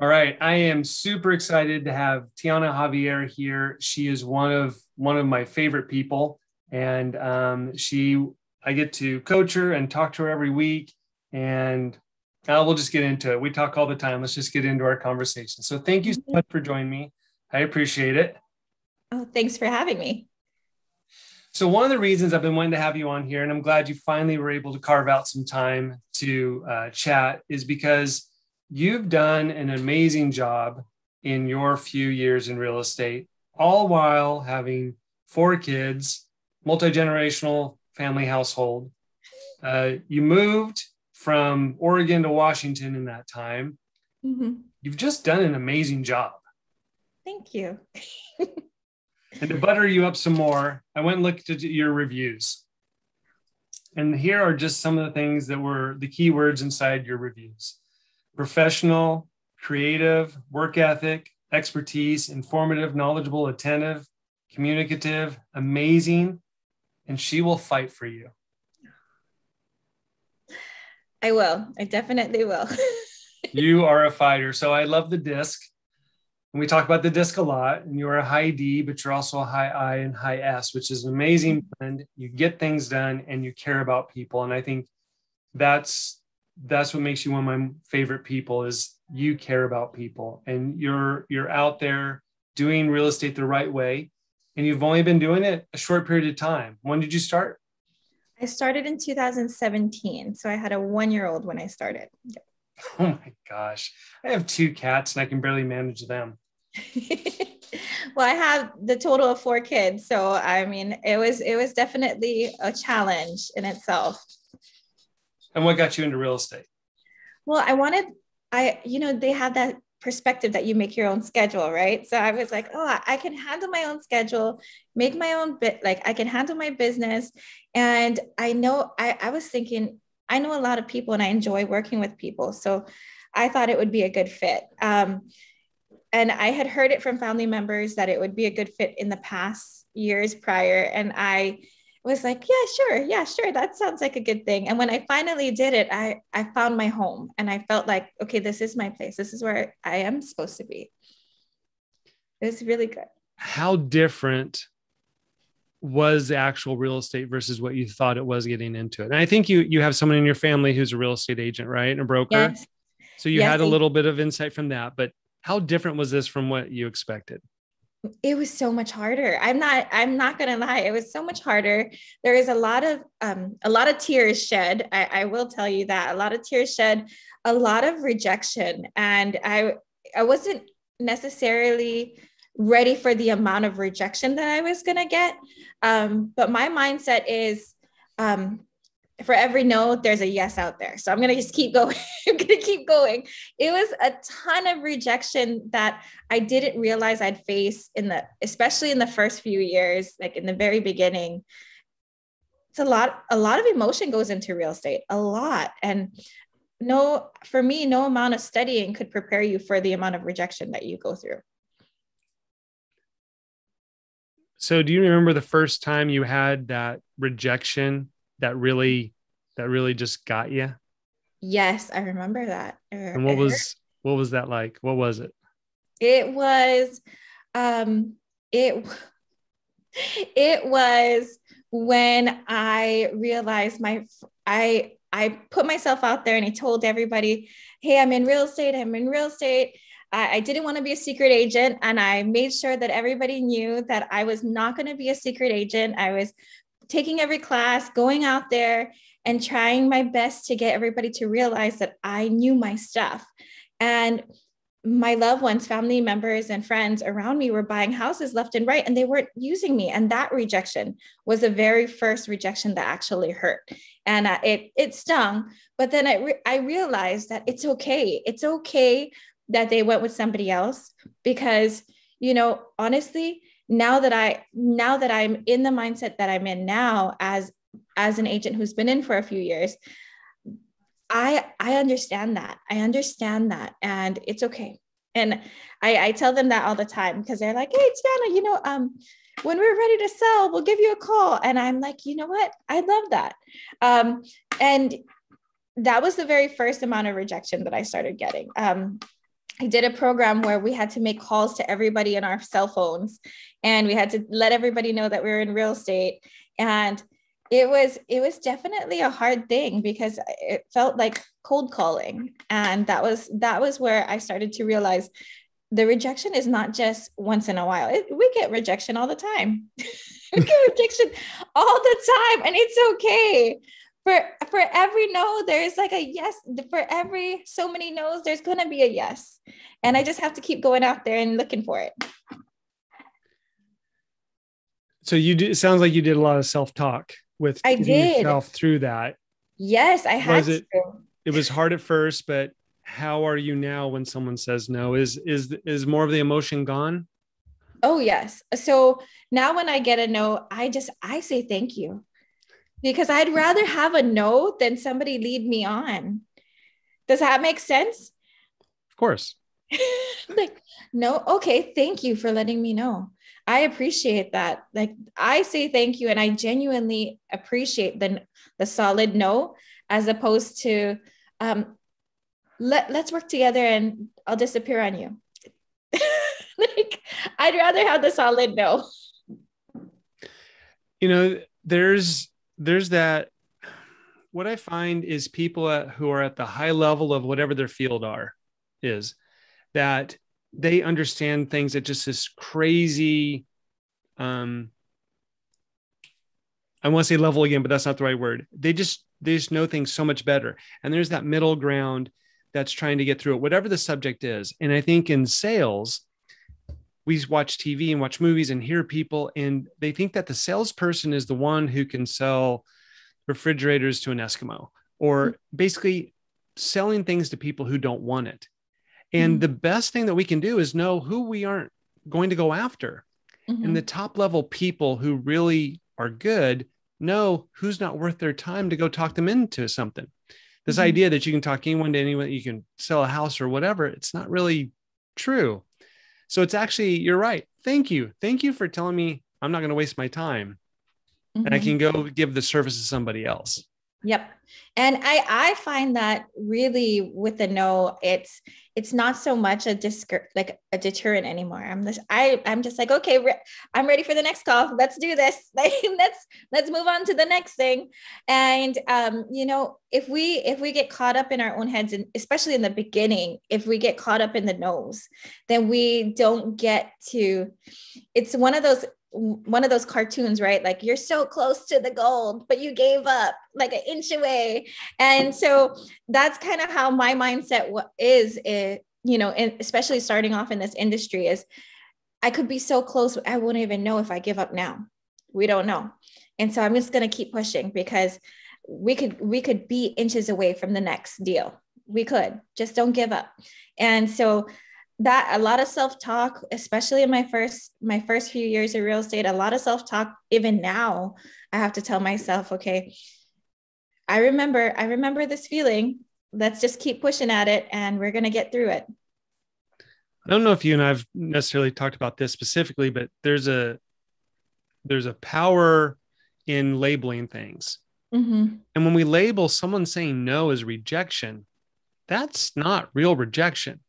All right, I am super excited to have Tiana Javier here. She is one of my favorite people, and I get to coach her and talk to her every week, and we'll just get into it. We talk all the time. Let's just get into our conversation. So thank you so much for joining me. I appreciate it. Oh, thanks for having me. So one of the reasons I've been wanting to have you on here, and I'm glad you finally were able to carve out some time to chat, is because you've done an amazing job in your few years in real estate, all while having four kids, multi-generational family household. You moved from Oregon to Washington in that time. Mhm. You've just done an amazing job. Thank you. And to butter you up some more, I went and looked at your reviews. And here are just some of the things that were the keywords inside your reviews: professional, creative, work ethic, expertise, informative, knowledgeable, attentive, communicative, amazing, and she will fight for you. I will. I definitely will. You are a fighter. So I love the disc. And we talk about the disc a lot. And you're a high D, but you're also a high I and high S, which is an amazing blend. You get things done and you care about people. And I think that's what makes you one of my favorite people, is you care about people, and you're out there doing real estate the right way. And you've only been doing it a short period of time. When did you start? I started in 2017. So I had a 1-year-old when I started. Oh my gosh. I have two cats and I can barely manage them. Well, I have the total of 4 kids. So I mean, it was definitely a challenge in itself. And what got you into real estate? Well, they have that perspective that you make your own schedule, right? So I was like, oh, I can handle my own schedule, make my own bit, like I can handle my business. And I was thinking, I know a lot of people and I enjoy working with people. So I thought it would be a good fit. And I had heard it from family members that it would be a good fit in the past years prior. And I was like, yeah, sure. That sounds like a good thing. And when I finally did it, I found my home and I felt like, okay, this is my place. This is where I am supposed to be. It was really good. How different was actual real estate versus what you thought it was getting into it? And I think you have someone in your family who's a real estate agent, right? And a broker. Yes. So you Yes. had a little bit of insight from that, but how different was this from what you expected? It was so much harder. I'm not gonna lie. It was so much harder. There is a lot of tears shed. I will tell you that, a lot of tears shed, a lot of rejection. And I wasn't necessarily ready for the amount of rejection that I was gonna get. But my mindset is, for every no, there's a yes out there. So I'm going to just keep going. I'm going to keep going. It was a ton of rejection that I didn't realize I'd face especially in the first few years, like in the very beginning. It's a lot of emotion goes into real estate, a lot. And for me, no amount of studying could prepare you for the amount of rejection that you go through. So do you remember the first time you had that rejection that really just got you? Yes, I remember that. And what was that like? What was it? It was, um, it it was when I realized I put myself out there and I told everybody, hey, I'm in real estate. I'm in real estate. I didn't want to be a secret agent. And I made sure that everybody knew that I was not going to be a secret agent. I was taking every class, going out there and trying my best to get everybody to realize that I knew my stuff. And my loved ones, family members, and friends around me were buying houses left and right, and they weren't using me. And that rejection was the very first rejection that actually hurt, and it stung. But then I realized that it's okay. It's okay that they went with somebody else, because honestly, now that I'm in the mindset that I'm in now as an agent who's been in for a few years, I understand that. I understand that. And it's okay. And I tell them that all the time, because they're like, hey, Tiana, when we're ready to sell, we'll give you a call. And I'm like, you know what? I love that. And that was the very first amount of rejection that I started getting. I did a program where we had to make calls to everybody in our cell phones, and we had to let everybody know that we were in real estate. And it was definitely a hard thing because it felt like cold calling. And that was where I started to realize the rejection is not just once in a while. We get rejection all the time. We get rejection all the time, and it's okay. For every no, there's like a yes. For every so many no's, there's gonna be a yes. And I just have to keep going out there and looking for it. So it sounds like you did a lot of self-talk with I getting did. yourself through that. Yes, I had to. It was hard at first, but how are you now when someone says no? Is more of the emotion gone? Oh, yes. So now when I get a no, I say thank you, because I'd rather have a no than somebody lead me on. Does that make sense? Of course. Like, no, okay, thank you for letting me know. I appreciate that. Like, I say thank you, and I genuinely appreciate the solid no, as opposed to let's work together and I'll disappear on you. Like, I'd rather have the solid no. There's that. What I find is people who are at the high level of whatever their field is that they understand things at just this crazy, I want to say level again, but that's not the right word. They just know things so much better. And there's that middle ground that's trying to get through it, whatever the subject is. And I think in sales, we watch TV and watch movies and hear people, and they think that the salesperson is the one who can sell refrigerators to an Eskimo, or basically selling things to people who don't want it. And the best thing that we can do is know who we aren't going to go after. And the top level people who really are good know who's not worth their time to go talk them into something. This idea that you can talk anyone to anyone, you can sell a house or whatever, it's not really true. So it's actually, you're right. Thank you. Thank you for telling me I'm not going to waste my time. And I can go give the service to somebody else. Yep. And I find that really with the no, it's not so much a deterrent anymore. I'm just like, okay, I'm ready for the next call. Let's do this. Like, let's move on to the next thing. And if we get caught up in our own heads, and especially in the beginning, if we get caught up in the no's, then we don't get to. It's one of those cartoons, right? Like, you're so close to the gold, but you gave up like an inch away. And so that's kind of how my mindset is, and especially starting off in this industry, is I could be so close, I won't even know if I give up now. We don't know. And so I'm just going to keep pushing, because we could be inches away from the next deal. We could just don't give up. And so that a lot of self-talk, especially in my first few years of real estate, a lot of self-talk. Even now, I have to tell myself, okay, I remember this feeling. Let's just keep pushing at it, and we're going to get through it. I don't know if you and I've necessarily talked about this specifically, but there's a power in labeling things. And when we label someone saying no as rejection, that's not real rejection.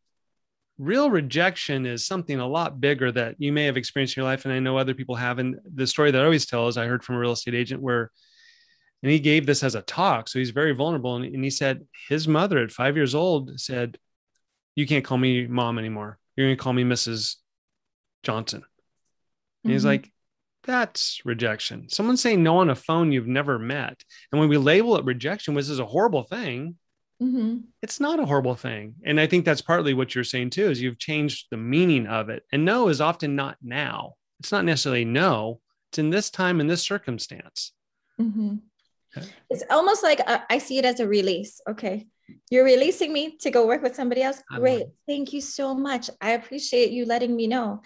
Real rejection is something a lot bigger that you may have experienced in your life. And I know other people have. And the story that I always tell is I heard from a real estate agent and he gave this as a talk. So he's very vulnerable. And he said his mother at 5 years old said, "You can't call me mom anymore. You're going to call me Mrs. Johnson." And he's like, that's rejection. Someone saying no on a phone you've never met. And when we label it rejection, which is a horrible thing, it's not a horrible thing. And I think that's partly what you're saying too, is you've changed the meaning of it. And no is often not now. It's not necessarily no. It's in this time, in this circumstance. Okay. It's almost like I see it as a release. Okay, you're releasing me to go work with somebody else. Great. Thank you so much. I appreciate you letting me know.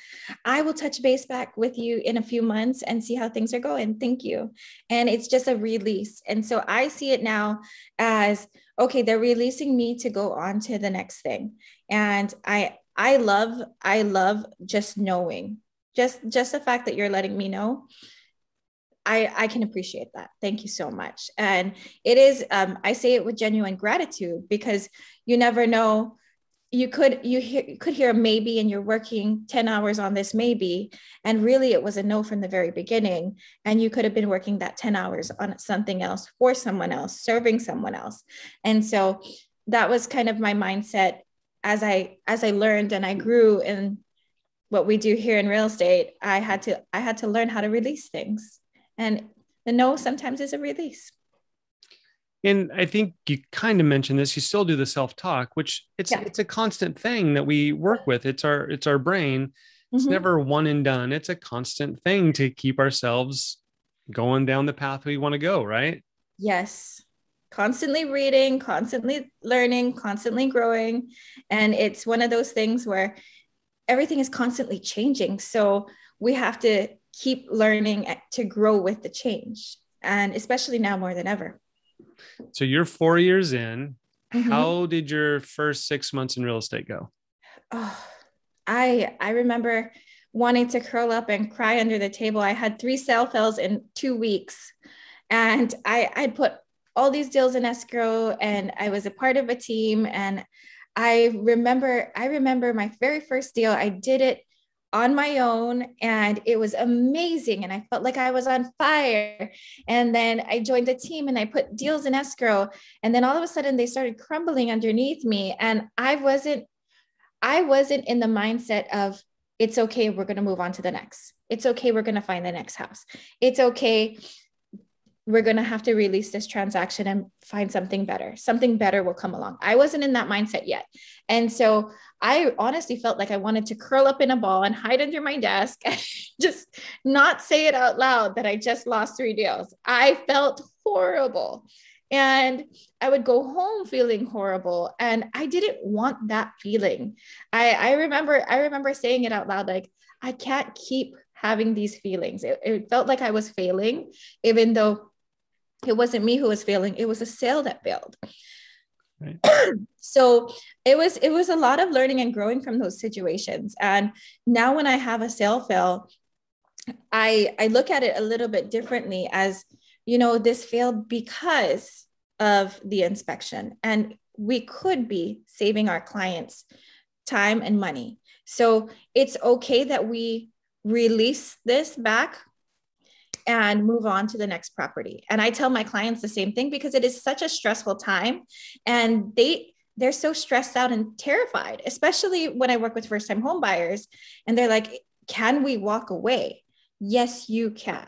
I will touch base back with you in a few months and see how things are going. Thank you. And it's just a release. And so I see it now as, okay, they're releasing me to go on to the next thing. And I love just knowing, just the fact that you're letting me know. I can appreciate that. Thank you so much. And it is, I say it with genuine gratitude, because you never know you could hear a maybe, and you're working 10 hours on this maybe, and really it was a no from the very beginning, and you could have been working that 10 hours on something else for someone else, serving someone else. And so that was kind of my mindset as I learned and I grew in what we do here in real estate. I had to learn how to release things, and the no sometimes is a release. And I think you kind of mentioned this. You still do the self-talk, which Yeah. it's a constant thing that we work with. It's our brain. It's Mm-hmm. never one and done. It's a constant thing to keep ourselves going down the path we want to go, right? Yes. Constantly reading, constantly learning, constantly growing. And it's one of those things where everything is constantly changing. So we have to keep learning to grow with the change. And especially now more than ever. So you're 4 years in. Mm-hmm. How did your first 6 months in real estate go? Oh, I remember wanting to curl up and cry under the table. I had 3 sale fails in 2 weeks, and I'd put all these deals in escrow, and I was a part of a team. And I remember my very first deal. I did it on my own, and it was amazing, and I felt like I was on fire. And then I joined the team and I put deals in escrow, and then all of a sudden they started crumbling underneath me, and I wasn't in the mindset of it's okay, we're going to move on to the next. It's okay, we're going to find the next house. It's okay, we're going to have to release this transaction and find something better. Something better will come along. I wasn't in that mindset yet. And so I honestly felt like I wanted to curl up in a ball and hide under my desk and just not say it out loud that I just lost 3 deals. I felt horrible. And I would go home feeling horrible. And I didn't want that feeling. I remember saying it out loud, like, I can't keep having these feelings. It felt like I was failing, even though it wasn't me who was failing. It was a sale that failed. Right. So it was a lot of learning and growing from those situations. And now when I have a sale fail, I look at it a little bit differently as, this failed because of the inspection. And we could be saving our clients time and money. So it's okay that we release this back and move on to the next property. And I tell my clients the same thing, because it is such a stressful time, and they're so stressed out and terrified, especially when I work with first-time home buyers, and they're like, can we walk away? Yes, you can.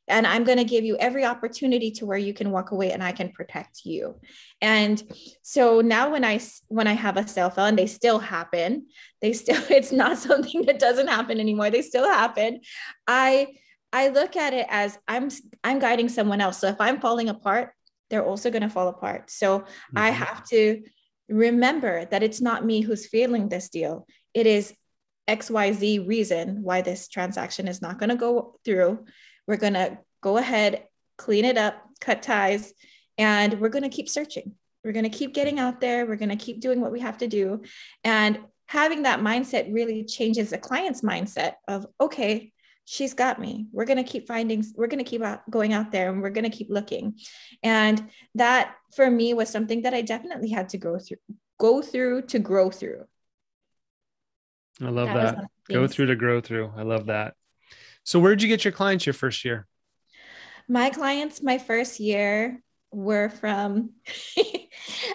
And I'm going to give you every opportunity to where you can walk away, and I can protect you. And so now when I have a sale fail, and they still happen, it's not something that doesn't happen anymore. They still happen. I look at it as I'm guiding someone else. So if I'm falling apart, they're also going to fall apart. So I have to remember that it's not me who's failing this deal. It is XYZ reason why this transaction is not going to go through. We're going to go ahead, clean it up, cut ties, and we're going to keep searching. We're going to keep getting out there. We're going to keep doing what we have to do. And having that mindset really changes the client's mindset of, okay, she's got me. We're going to keep going out there, and we're going to keep looking. And that for me was something that I definitely had to go through to grow through. I love that. Go through to grow through. I love that. So where'd you get your clients your first year? My clients, my first year were from,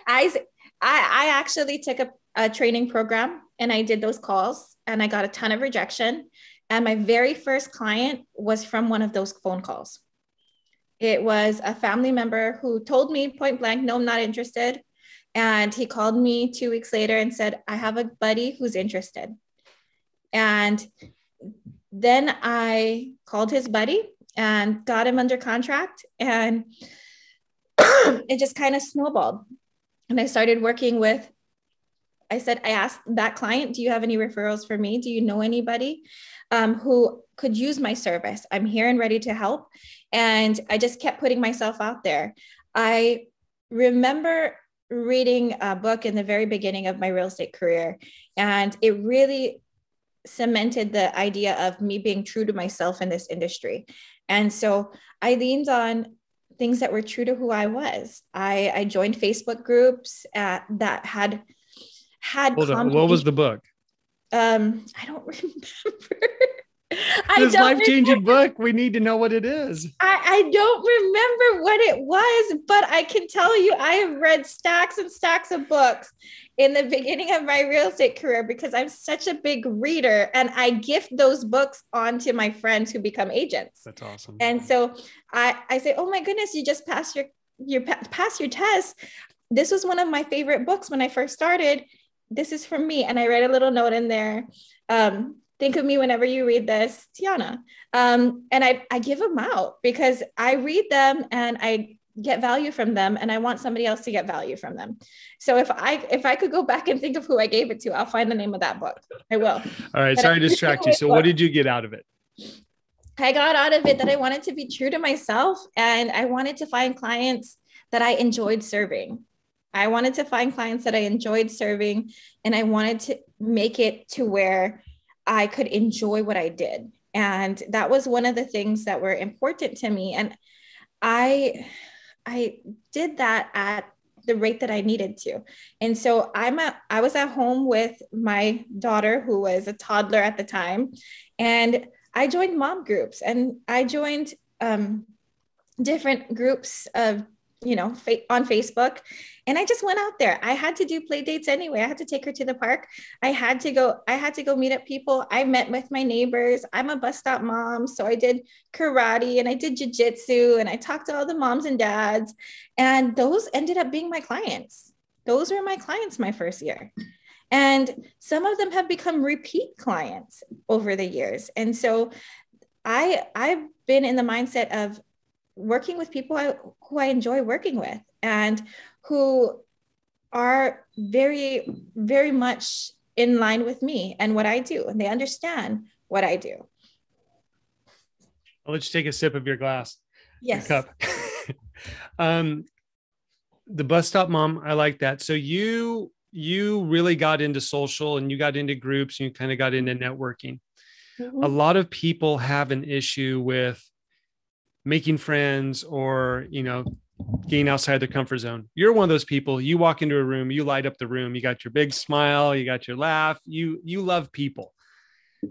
I actually took a training program, and I did those calls, and I got a ton of rejection. And my very first client was from one of those phone calls. It was a family member who told me point blank, no, I'm not interested. And he called me 2 weeks later and said, I have a buddy who's interested. And then I called his buddy and got him under contract, and it just kind of snowballed. And I started working with, I asked that client, do you have any referrals for me? Do you know anybody who could use my service? I'm here and ready to help. And I just kept putting myself out there. I remember reading a book in the very beginning of my real estate career, and it really cemented the idea of me being true to myself in this industry. And so I leaned on things that were true to who I was. I joined Facebook groups that had had Hold on. What was the book? I don't remember. This life-changing book. We need to know what it is. I don't remember what it was, but I can tell you I have read stacks and stacks of books in the beginning of my real estate career because I'm such a big reader, and I gift those books on to my friends who become agents. That's awesome. And so I say, oh my goodness, you just passed your test. This was one of my favorite books when I first started. This is from me. And I write a little note in there. Think of me whenever you read this, Tiana. And I give them out because I read them and I get value from them, and I want somebody else to get value from them. So if I could go back and think of who I gave it to, I'll find the name of that book. I will. All right. Sorry to distract you. So what did you get out of it? I got out of it that I wanted to be true to myself, and I wanted to find clients that I enjoyed serving. I wanted to find clients that I enjoyed serving, and I wanted to make it to where I could enjoy what I did. And that was one of the things that were important to me. And I did that at the rate that I needed to. And so I was at home with my daughter, who was a toddler at the time. And I joined mom groups, and I joined different groups of, on Facebook. And I just went out there. I had to do play dates anyway. I had to take her to the park. I had to go meet up people. I met with my neighbors. I'm a bus stop mom. So I did karate and I did jujitsu, and I talked to all the moms and dads. And those ended up being my clients. Those were my clients my first year. And some of them have become repeat clients over the years. And so I've been in the mindset of working with people who I enjoy working with, and who are very, very much in line with me and what I do, and they understand what I do. I'll let you take a sip of your glass. Yes. Your cup. The bus stop mom, I like that. So you really got into social, and you got into groups, and you kind of got into networking. Mm-hmm. A lot of people have an issue with making friends, or, getting outside their comfort zone. You're one of those people. You walk into a room, you light up the room. You got your big smile, you got your laugh. You love people.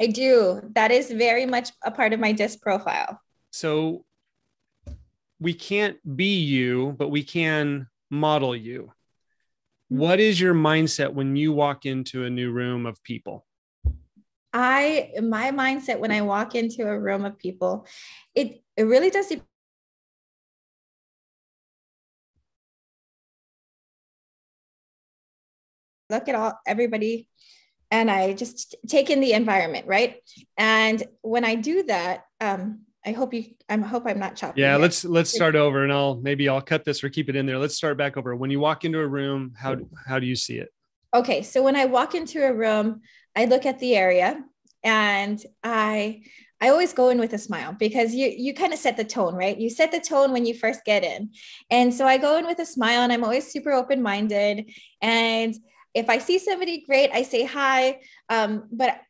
I do. That is very much a part of my DISC profile. So we can't be you, but we can model you. What is your mindset when you walk into a new room of people? My mindset when I walk into a room of people, it really does depend. Look at everybody, and I just take in the environment, right? And when I do that, I hope I'm not choppy. Yeah, let's start over, and I'll cut this or keep it in there. Let's start back over. When you walk into a room, how do you see it? Okay, so when I walk into a room, I look at the area, and I always go in with a smile, because you kind of set the tone, right? You set the tone when you first get in. And so I go in with a smile, and I'm always super open-minded. And if I see somebody great, I say hi. But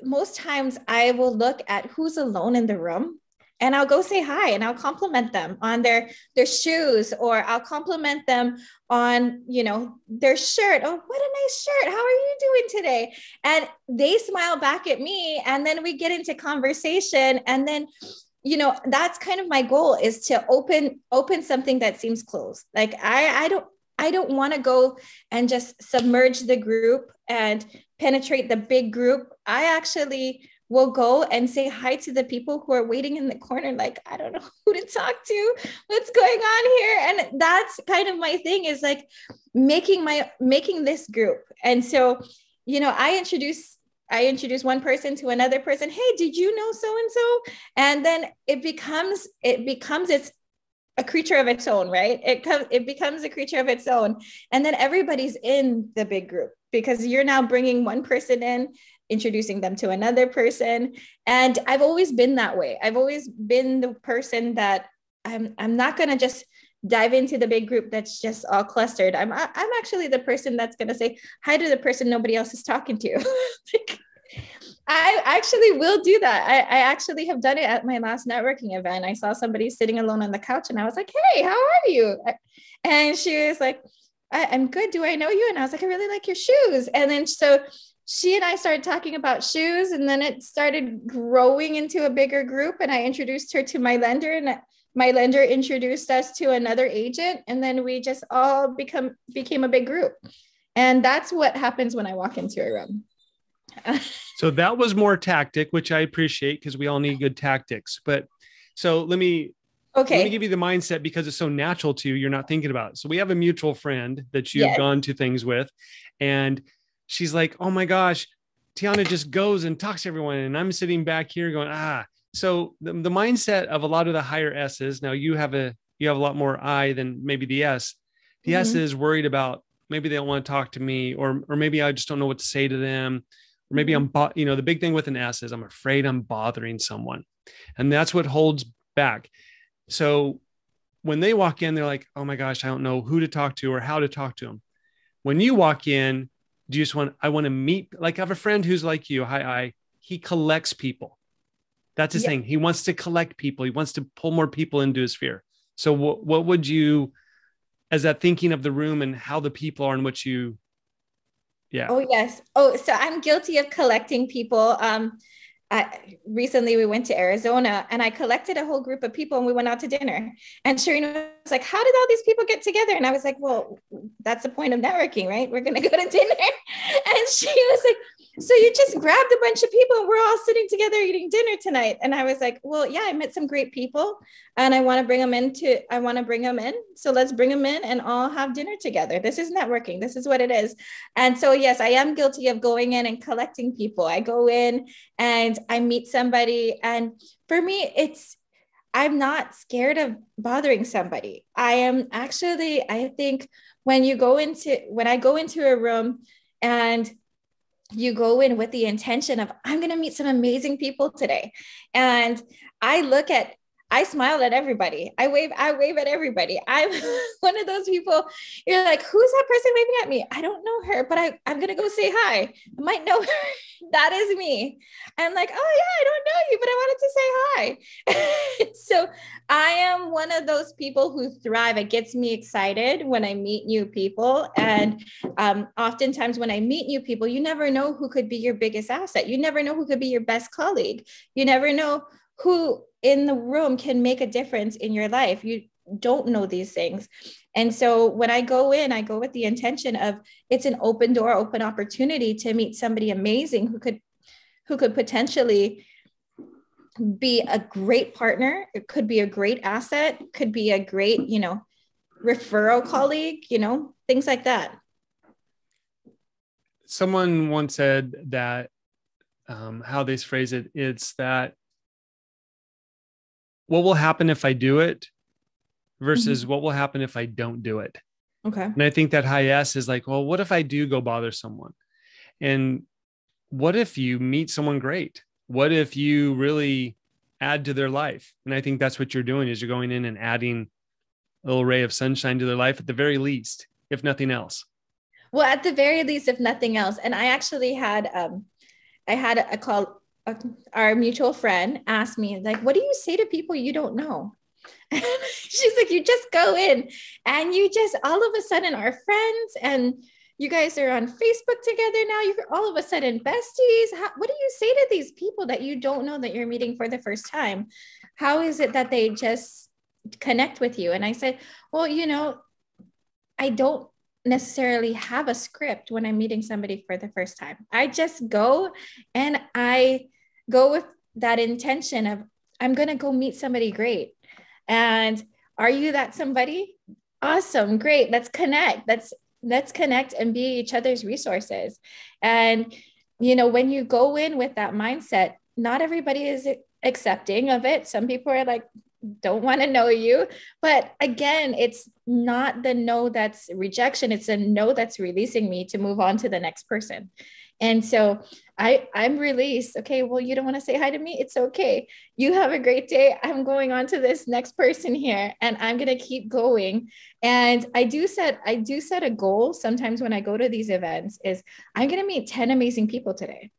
most times I will look at who's alone in the room, and I'll go say hi, and I'll compliment them on their shoes, or I'll compliment them on, their shirt. Oh, what a nice shirt. How are you doing today? And they smile back at me, and then we get into conversation. And then, that's kind of my goal, is to open something that seems closed. Like I don't want to go and just submerge the group and penetrate the big group. I actually will go and say hi to the people who are waiting in the corner. Like, I don't know who to talk to, what's going on here. And that's kind of my thing, is like making this group. And so, I introduce one person to another person. Hey, did you know so-and-so? And then it becomes a creature of its own, right? It becomes a creature of its own. And then everybody's in the big group, because you're now bringing one person in, introducing them to another person. And I've always been that way. I've always been the person that I'm not going to just dive into the big group that's just all clustered. I'm actually the person that's going to say hi to the person nobody else is talking to. I actually will do that. I actually have done it at my last networking event. I saw somebody sitting alone on the couch, and I was like, hey, how are you? And she was like, I'm good. Do I know you? And I was like, I really like your shoes. And then so she and I started talking about shoes, and then it started growing into a bigger group. And I introduced her to my lender, and my lender introduced us to another agent. And then we just all became a big group. And that's what happens when I walk into a room. So that was more tactic, which I appreciate because we all need good tactics. But so let me give you the mindset because it's so natural to you. You're not thinking about it. So we have a mutual friend that you've gone to things with, and she's like, oh my gosh, Tiana just goes and talks to everyone. And I'm sitting back here going, so the mindset of a lot of the higher S's, now you have a lot more I than maybe the S. The S is worried about, maybe they don't want to talk to me, or maybe I just don't know what to say to them. Or maybe the big thing with an S is I'm afraid I'm bothering someone. And that's what holds back. So when they walk in, they're like, oh my gosh, I don't know who to talk to or how to talk to them. When you walk in, I want to meet, like I have a friend who's like you. He collects people. That's his thing. He wants to collect people. He wants to pull more people into his sphere. So what would you, as that thinking of the room and how the people are in which you, Oh, yes. Oh, so I'm guilty of collecting people. Recently we went to Arizona, and I collected a whole group of people, and we went out to dinner. And Sharina was like, how did all these people get together? And I was like, well, that's the point of networking, right? We're going to go to dinner. And she was like, so you just grabbed a bunch of people and we're all sitting together eating dinner tonight. And I was like, well, yeah, I met some great people, and I want to bring them in. So let's bring them in and all have dinner together. This is networking. This is what it is. And so, yes, I am guilty of going in and collecting people. I go in and I meet somebody. And for me, I'm not scared of bothering somebody. I think when I go into a room and you go in with the intention of, I'm going to meet some amazing people today. And I smile at everybody. I wave at everybody. I'm one of those people, you're like, who's that person waving at me? I don't know her, but I'm going to go say hi. I might know her. That is me. I'm like, oh yeah, I don't know you, but I wanted to say hi. So I am one of those people who thrive. It gets me excited when I meet new people. And oftentimes when I meet new people, you never know who could be your biggest asset. You never know who could be your best colleague. You never know who in the room can make a difference in your life. You don't know these things. And so when I go in, I go with the intention of, it's an open door, open opportunity to meet somebody amazing who could potentially be a great partner. It could be a great asset, could be a great, referral colleague, things like that. Someone once said that, how they phrase it, it's that what will happen if I do it versus what will happen if I don't do it. Okay. And I think that high S is like, well, what if I do go bother someone? And what if you meet someone great? What if you really add to their life? And I think that's what you're doing, is you're going in and adding a little ray of sunshine to their life at the very least, if nothing else. Well, at the very least, if nothing else. And I actually had a call. Our mutual friend asked me, like, what do you say to people you don't know? And she's like, you just go in and you just all of a sudden are friends, and you guys are on Facebook together now. You're all of a sudden besties. What do you say to these people that you don't know, that you're meeting for the first time? How is it that they just connect with you? And I said, well, I don't necessarily have a script when I'm meeting somebody for the first time. I just go, and I go with that intention of, I'm going to go meet somebody great. And are you that somebody? Awesome. Great. Let's connect. Let's connect and be each other's resources. And, when you go in with that mindset, not everybody is accepting of it. Some people are like, don't want to know you. But again, it's not the no that's rejection. It's a no that's releasing me to move on to the next person. And so I'm released. Okay, well, you don't want to say hi to me? It's okay. You have a great day. I'm going on to this next person here, and I'm going to keep going. And I do set a goal sometimes when I go to these events, is I'm going to meet 10 amazing people today.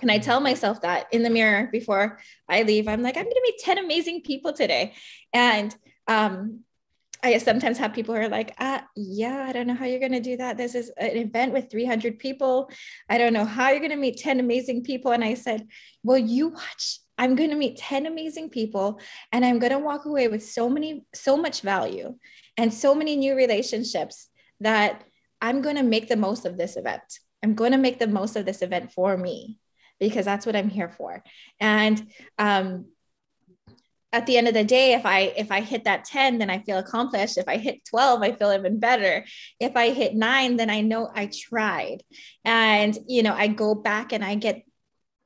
And I tell myself that in the mirror before I leave. I'm like, I'm going to meet 10 amazing people today. And I sometimes have people who are like, yeah, I don't know how you're going to do that. This is an event with 300 people. I don't know how you're going to meet 10 amazing people. And I said, well, you watch. I'm going to meet 10 amazing people and I'm going to walk away with so much value and so many new relationships that I'm going to make the most of this event. I'm going to make the most of this event for me because that's what I'm here for. And, at the end of the day, if I hit that 10, then I feel accomplished. If I hit 12, I feel even better. If I hit 9, then I know I tried. And, I go back and I get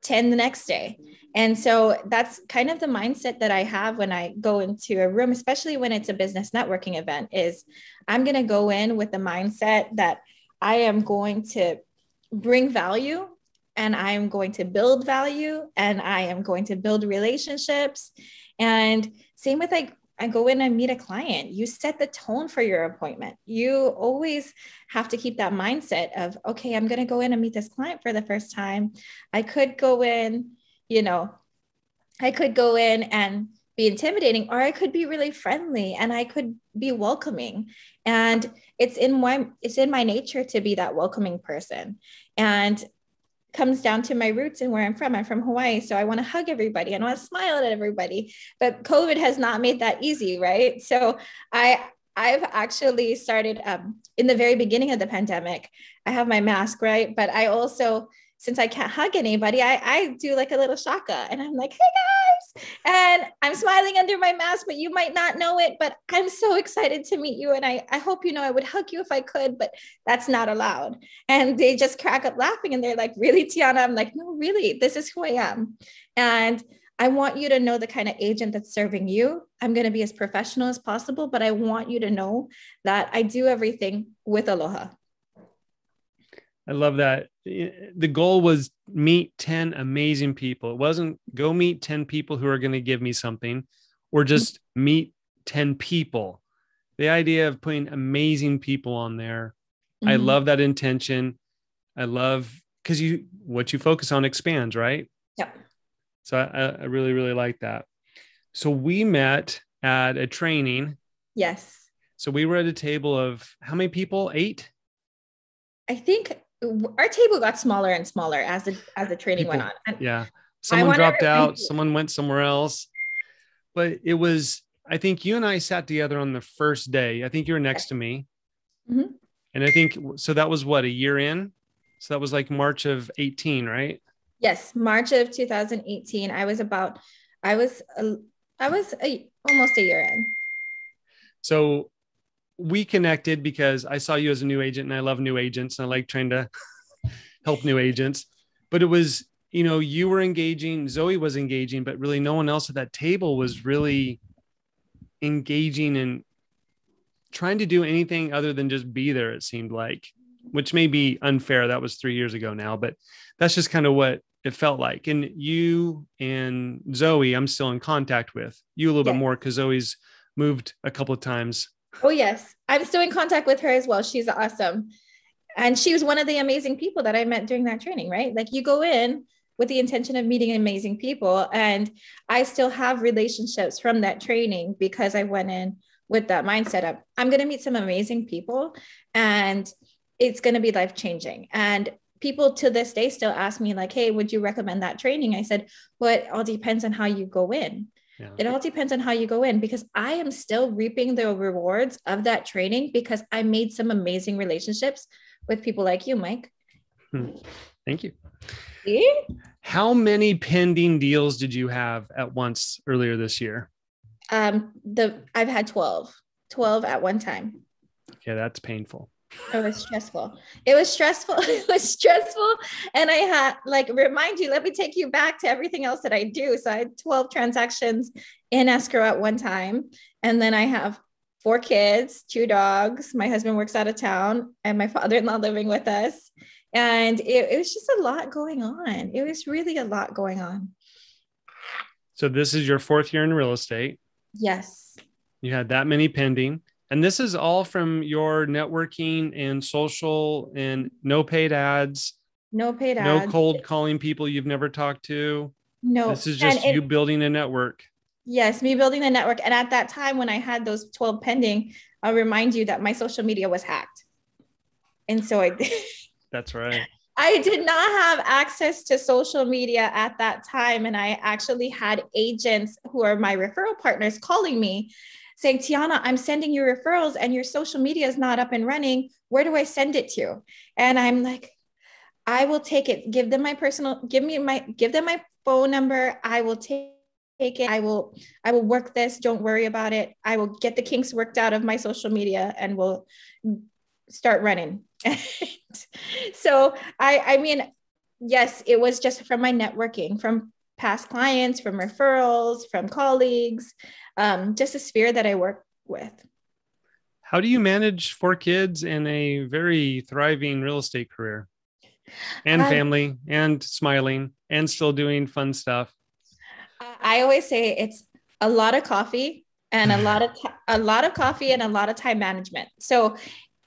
10 the next day. And so that's kind of the mindset that I have when I go into a room, especially when it's a business networking event, is I'm going to go in with the mindset that I am going to bring value and I am going to build value and I am going to build relationships. And same with like, I go in and meet a client. You set the tone for your appointment. You always have to keep that mindset of, okay, I'm going to go in and meet this client for the first time. I could go in, I could go in and be intimidating, or I could be really friendly and I could be welcoming. And it's in my nature to be that welcoming person. And comes down to my roots and where I'm from. I'm from Hawaii. So I want to hug everybody. I want to smile at everybody, but COVID has not made that easy. Right. So I've actually started in the very beginning of the pandemic, I have my mask, right? But I also, since I can't hug anybody, I do like a little shaka and I'm like, hey guys, and I'm smiling under my mask, but you might not know it, but I'm so excited to meet you. And I hope, I would hug you if I could, but that's not allowed. And they just crack up laughing and they're like, really, Tiana? I'm like, no, really, this is who I am. And I want you to know the kind of agent that's serving you. I'm going to be as professional as possible, but I want you to know that I do everything with aloha. I love that. The goal was meet 10 amazing people. It wasn't go meet 10 people who are going to give me something or just meet 10 people. The idea of putting amazing people on there. Mm-hmm. I love that intention. I love because what you focus on expands, right? Yep. So I really, really like that. So we met at a training. Yes. So we were at a table of how many people? 8? I think our table got smaller and smaller as the training went on. And yeah. Someone dropped out, someone went somewhere else. But it was, I think you and I sat together on the first day. I think you were next to me. Mm-hmm. And I think, so that was what, a year in? So that was like March of 18, right? Yes. March of 2018. I was almost a year in. So we connected because I saw you as a new agent and I love new agents and I like trying to help new agents. But it was, you were engaging, Zoe was engaging, but really no one else at that table was really engaging and trying to do anything other than just be there, it seemed like, which may be unfair. That was 3 years ago now, but that's just kind of what it felt like. And you and Zoe, I'm still in contact with you a little bit more because Zoe's moved a couple of times. Oh, yes. I'm still in contact with her as well. She's awesome. And she was one of the amazing people that I met during that training, right? Like you go in with the intention of meeting amazing people. And I still have relationships from that training because I went in with that mindset of, I'm going to meet some amazing people and it's going to be life-changing. And people to this day still ask me like, hey, would you recommend that training? I said, well, it all depends on how you go in. Yeah. It all depends on how you go in because I am still reaping the rewards of that training because I made some amazing relationships with people like you, Mike. Thank you. See? How many pending deals did you have at once earlier this year? I've had 12 at one time. Okay, that's painful. It was stressful. It was stressful. And I had remind you, let me take you back to everything else that I do. So I had 12 transactions in escrow at one time. And then I have 4 kids, 2 dogs. My husband works out of town and my father-in-law living with us. And it was just a lot going on. It was really a lot going on. So this is your 4th year in real estate. Yes. You had that many pending. And this is all from your networking and social and no paid ads. No paid ads. No cold calling people you've never talked to. No. This is just you building a network. Yes, me building the network. And at that time, when I had those 12 pending, I'll remind you that my social media was hacked. And so That's right. I did not have access to social media at that time. And I actually had agents who are my referral partners calling me saying, Tiana, I'm sending you referrals and your social media is not up and running. Where do I send it to? And I'm like, I will take it. Give them my give them my phone number. I will take it. I will work this. Don't worry about it. I will get the kinks worked out of my social media and we'll start running. So I mean, yes, it was just from my networking, from past clients, from referrals, from colleagues, just a sphere that I work with. How do you manage 4 kids and a very thriving real estate career and family and smiling and still doing fun stuff? I always say it's a lot of coffee and a lot of coffee and a lot of time management. So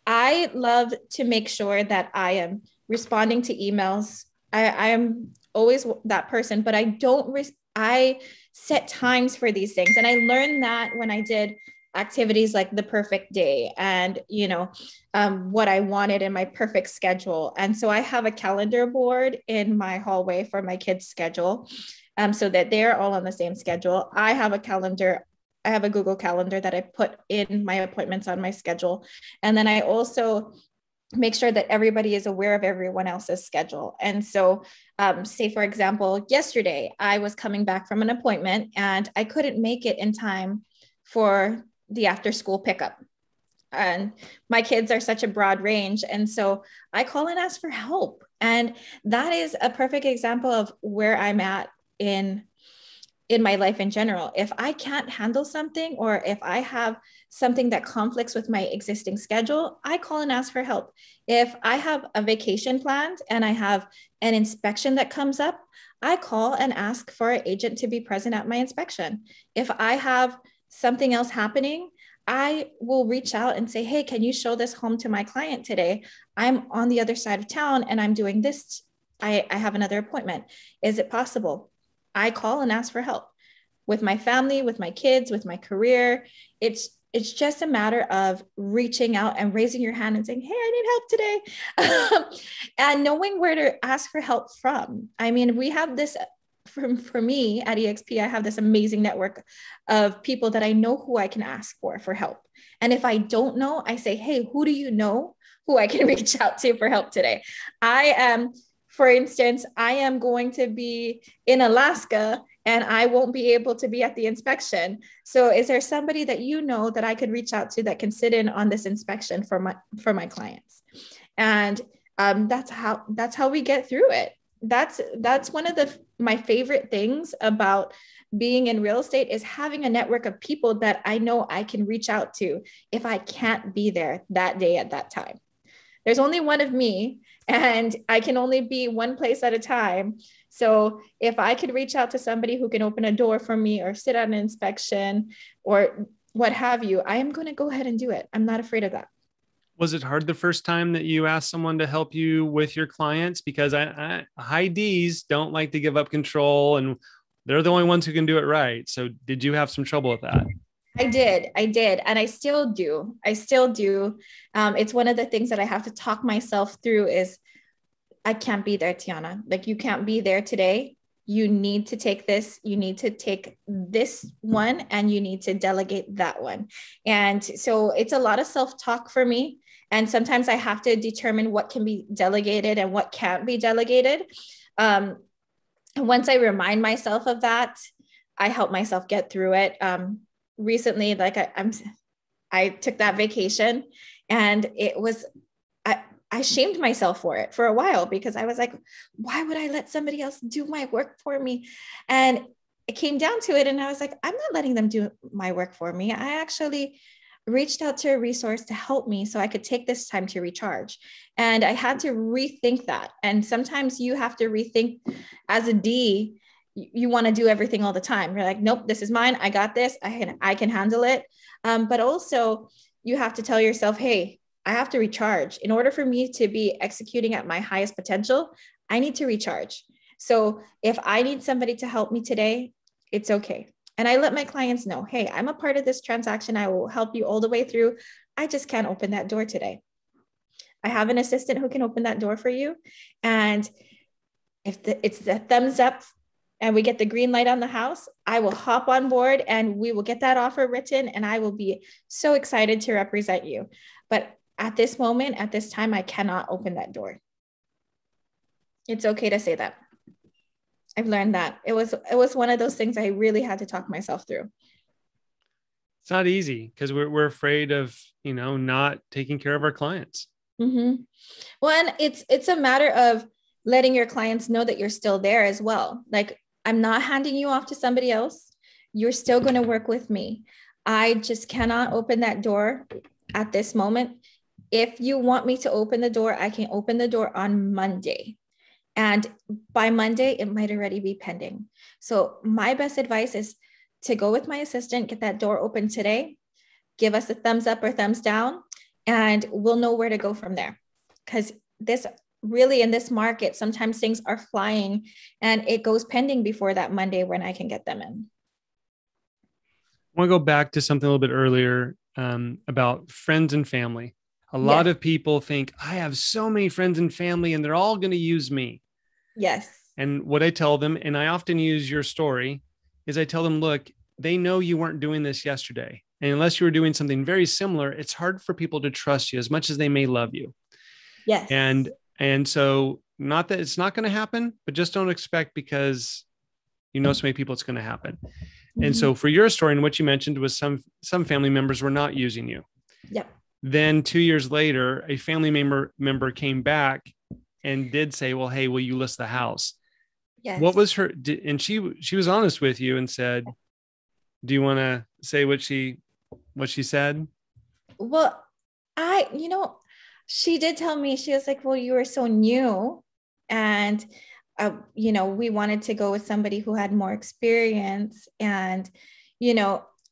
I love to make sure that I am responding to emails. I am always that person, but I don't, I set times for these things. And I learned that when I did activities like the perfect day and, what I wanted in my perfect schedule. And so I have a calendar board in my hallway for my kids' schedule, so that they're all on the same schedule. I have a Google Calendar that I put in my appointments on my schedule. And then I also make sure that everybody is aware of everyone else's schedule. And so, say, for example, yesterday, I was coming back from an appointment and I couldn't make it in time for the after school pickup. And my kids are such a broad range. And so I call and ask for help. And that is a perfect example of where I'm at in my life in general. If I can't handle something, or if I have something that conflicts with my existing schedule, I call and ask for help. If I have a vacation planned and I have an inspection that comes up, I call and ask for an agent to be present at my inspection. If I have something else happening, I will reach out and say, hey, can you show this home to my client today? I'm on the other side of town and I'm doing this. I have another appointment. Is it possible? I call and ask for help with my family, with my kids, with my career. It's just a matter of reaching out and raising your hand and saying, hey, I need help today. And knowing where to ask for help from. I mean, we have this, for me at EXP, I have this amazing network of people that I know who I can ask for help. And if I don't know, I say, hey, who do you know who I can reach out to for help today? For instance, I am going to be in Alaska and I won't be able to be at the inspection. So is there somebody that you know that I could reach out to that can sit in on this inspection for my clients? And that's how we get through it. That's one of my favorite things about being in real estate, is having a network of people that I know I can reach out to if I can't be there that day at that time. There's only one of me and I can only be one place at a time. So if I could reach out to somebody who can open a door for me or sit at an inspection or what have you, I am going to go ahead and do it. I'm not afraid of that. Was it hard the first time that you asked someone to help you with your clients? Because high Ds don't like to give up control and they're the only ones who can do it right. So did you have some trouble with that? I did. And I still do. It's one of the things that I have to talk myself through is I can't be there, Tiana. Like, you can't be there today. You need to take this. You need to take this one and you need to delegate that one. And so it's a lot of self-talk for me. And sometimes I have to determine what can be delegated and what can't be delegated. Once I remind myself of that, I help myself get through it. Recently, like I took that vacation and I shamed myself for it for a while because I was like, why would I let somebody else do my work for me? And it came down to it. And I was like, I'm not letting them do my work for me. I actually reached out to a resource to help me so I could take this time to recharge. And I had to rethink that. And sometimes you have to rethink. As a D, you want to do everything all the time. You're like, nope, this is mine. I got this. I can handle it. But also you have to tell yourself, hey, I have to recharge. In order for me to be executing at my highest potential, I need to recharge. So if I need somebody to help me today, it's okay. And I let my clients know, hey, I'm a part of this transaction. I will help you all the way through. I just can't open that door today. I have an assistant who can open that door for you. And if it's the thumbs up and we get the green light on the house, I will hop on board and we will get that offer written. And I will be so excited to represent you. But at this moment, at this time, I cannot open that door. It's okay to say that. I've learned that. It was one of those things I really had to talk myself through. It's not easy because we're afraid of, not taking care of our clients. Mm-hmm. Well, and it's a matter of letting your clients know that you're still there as well. Like, I'm not handing you off to somebody else. You're still going to work with me. I just cannot open that door at this moment. If you want me to open the door, I can open the door on Monday. And by Monday, it might already be pending. So my best advice is to go with my assistant, get that door open today, give us a thumbs up or thumbs down, and we'll know where to go from there. Because this really, in this market, sometimes things are flying and it goes pending before that Monday when I can get them in. I want to go back to something a little bit earlier about friends and family. A lot of people think, I have so many friends and family and they're all going to use me. Yes. And what I tell them, and I often use your story, is I tell them, look, they know you weren't doing this yesterday. And unless you were doing something very similar, it's hard for people to trust you as much as they may love you. Yes. And so, not that it's not going to happen, but just don't expect because so many people it's going to happen. Mm-hmm. And so for your story and what you mentioned was some family members were not using you. Yep. Then 2 years later, a family member came back and did say, well, hey, will you list the house? Yes. What was her, and she was honest with you and said, do you want to say what she said? Well, she did tell me, she was like, well, you were so new. And, we wanted to go with somebody who had more experience. And,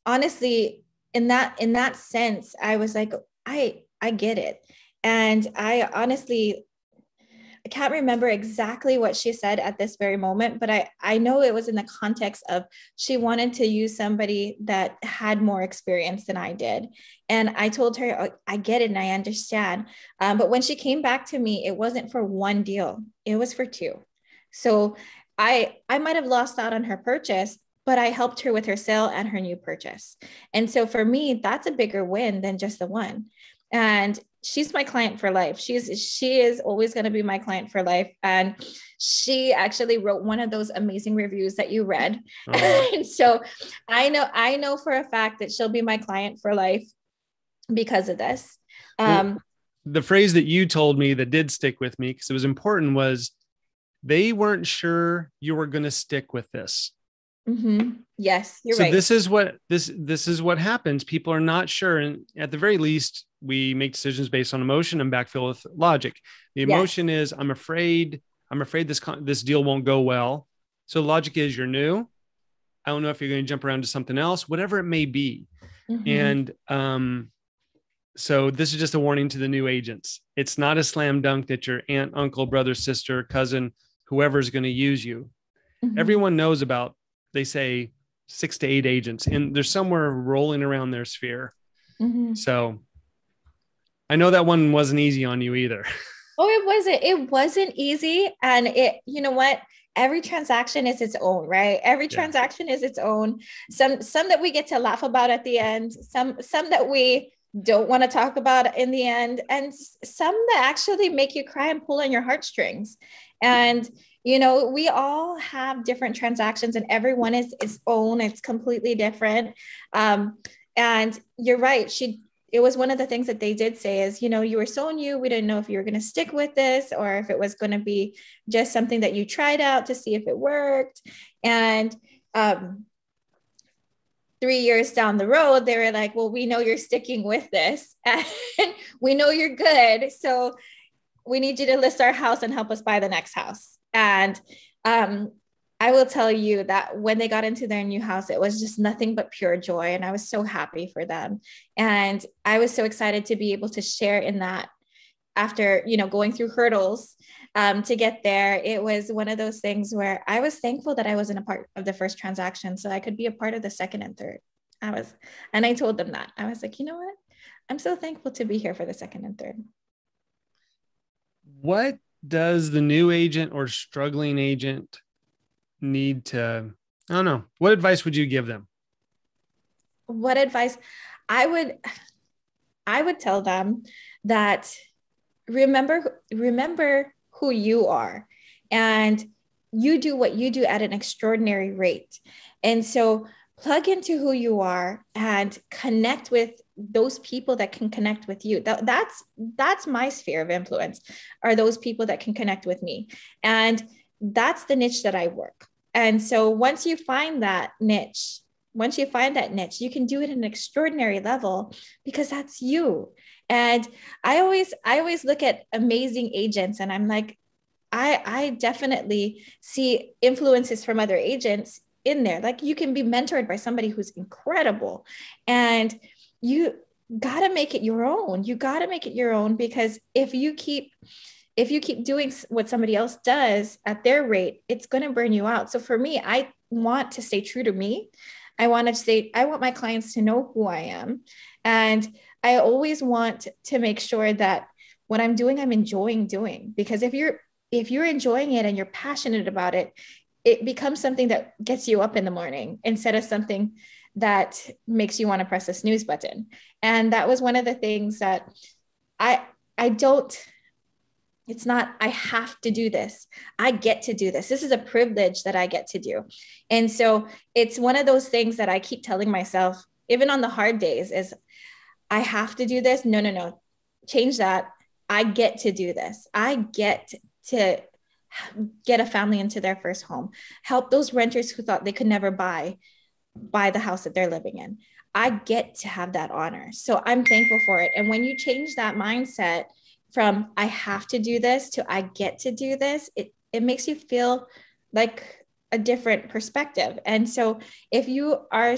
honestly, in that sense, I was like, I get it. And I can't remember exactly what she said at this very moment, but I know it was in the context of she wanted to use somebody that had more experience than I did. And I told her, oh, I get it and I understand. But when she came back to me, it wasn't for one deal. It was for two. So I might have lost out on her purchase, but I helped her with her sale and her new purchase. And so for me, that's a bigger win than just the one. And she's my client for life. She is always going to be my client for life. And she actually wrote one of those amazing reviews that you read. Oh. And so I know for a fact that she'll be my client for life because of this. The phrase that you told me that did stick with me because it was important was they weren't sure you were going to stick with this. Mm-hmm. Yes, you're right. So this is what happens. People are not sure. And at the very least, we make decisions based on emotion and backfill with logic. The emotion is, I'm afraid this deal won't go well. So logic is you're new. I don't know if you're going to jump around to something else, whatever it may be. Mm-hmm. And so this is just a warning to the new agents. It's not a slam dunk that your aunt, uncle, brother, sister, cousin, whoever is going to use you. Mm-hmm. Everyone knows about, they say 6 to 8 agents, and they're somewhere rolling around their sphere. Mm-hmm. So I know that one wasn't easy on you either. Oh, it wasn't easy. And you know what? Every transaction is its own, right? Every transaction is its own. Some that we get to laugh about at the end, some that we don't want to talk about in the end, and some that actually make you cry and pull on your heartstrings. And we all have different transactions and everyone is its own. It's completely different. And you're right. It was one of the things that they did say is, you were so new. We didn't know if you were going to stick with this or if it was going to be just something that you tried out to see if it worked. And 3 years down the road, they were like, well, we know you're sticking with this and we know you're good. So we need you to list our house and help us buy the next house. And I will tell you that when they got into their new house, it was just nothing but pure joy. And I was so happy for them. And I was so excited to be able to share in that after, going through hurdles to get there, it was one of those things where I was thankful that I wasn't a part of the first transaction so I could be a part of the second and third. And I told them that. I was like, you know what? I'm so thankful to be here for the second and third. What does the new agent or struggling agent need to, I don't know, what advice would you give them? What advice? I would tell them that remember who you are, and you do what you do at an extraordinary rate. And so plug into who you are and connect with those people that can connect with you. That's my sphere of influence, are those people that can connect with me. And that's the niche that I work. And so once you find that niche, you can do it at an extraordinary level because that's you. And I always look at amazing agents and I'm like, I definitely see influences from other agents in there. Like, you can be mentored by somebody who's incredible, and you got to make it your own. You got to make it your own, because if you keep doing what somebody else does at their rate, it's going to burn you out. So for me, I want to stay true to me. I want my clients to know who I am. And I always want to make sure that what I'm doing, I'm enjoying doing, because if you're enjoying it and you're passionate about it, it becomes something that gets you up in the morning instead of something that makes you want to press a snooze button. And that was one of the things that it's not, I have to do this. I get to do this. This is a privilege that I get to do. And so it's one of those things that I keep telling myself, even on the hard days, is I have to do this. No. Change that. I get to do this. I get to get a family into their first home, help those renters who thought they could never buy the house that they're living in. I get to have that honor. So I'm thankful for it. And when you change that mindset from I have to do this to I get to do this, it makes you feel like a different perspective. And so if you're a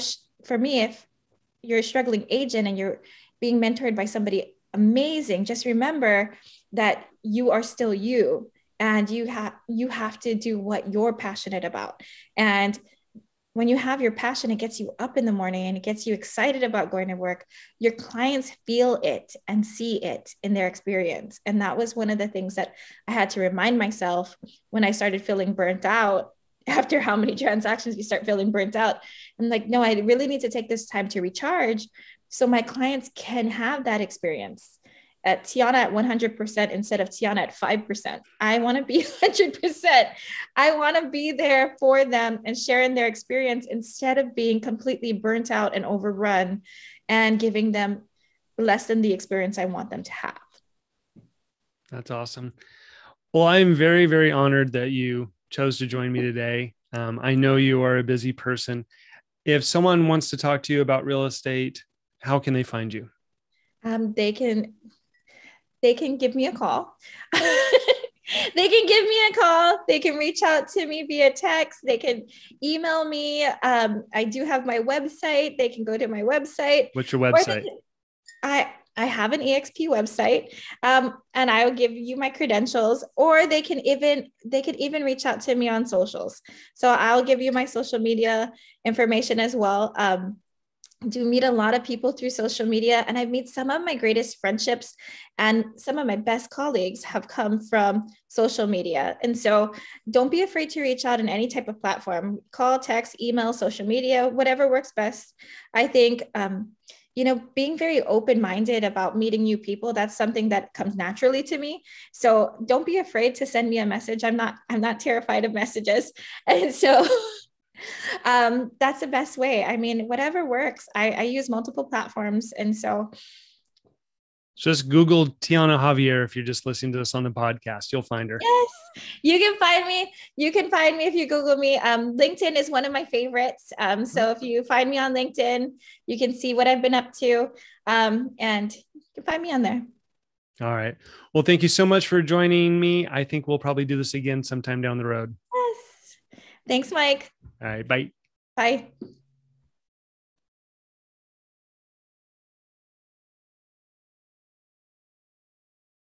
struggling agent and you're being mentored by somebody amazing, just remember that you are still you, and you have to do what you're passionate about. And when you have your passion, it gets you up in the morning and it gets you excited about going to work. Your clients feel it and see it in their experience. And that was one of the things that I had to remind myself when I started feeling burnt out. After how many transactions you start feeling burnt out, I'm like, no, I really need to take this time to recharge so my clients can have that experience. At Tiana at 100% instead of Tiana at 5%. I want to be 100%. I want to be there for them and sharing their experience instead of being completely burnt out and overrun and giving them less than the experience I want them to have. That's awesome. Well, I'm very, very honored that you chose to join me today. I know you are a busy person. If someone wants to talk to you about real estate, how can they find you? They can give me a call. They can give me a call. They can reach out to me via text. They can email me. I do have my website. They can go to my website. What's your website? I have an EXP website, and I'll give you my credentials, or they could even reach out to me on socials. So I'll give you my social media information as well. Do meet a lot of people through social media, and I've made some of my greatest friendships and some of my best colleagues have come from social media. And so don't be afraid to reach out in any type of platform. Call, text, email, social media, whatever works best. I think being very open-minded about meeting new people, that's something that comes naturally to me. So don't be afraid to send me a message. I'm not terrified of messages. And so that's the best way. I mean, whatever works. I use multiple platforms. And so just Google Tiana Javier. If you're just listening to this on the podcast, you'll find her. Yes, you can find me. You can find me if you Google me. LinkedIn is one of my favorites. So if you find me on LinkedIn, you can see what I've been up to. And you can find me on there. All right. Well, thank you so much for joining me. I think we'll probably do this again sometime down the road. Yes. Thanks, Mike. All right. Bye. Bye.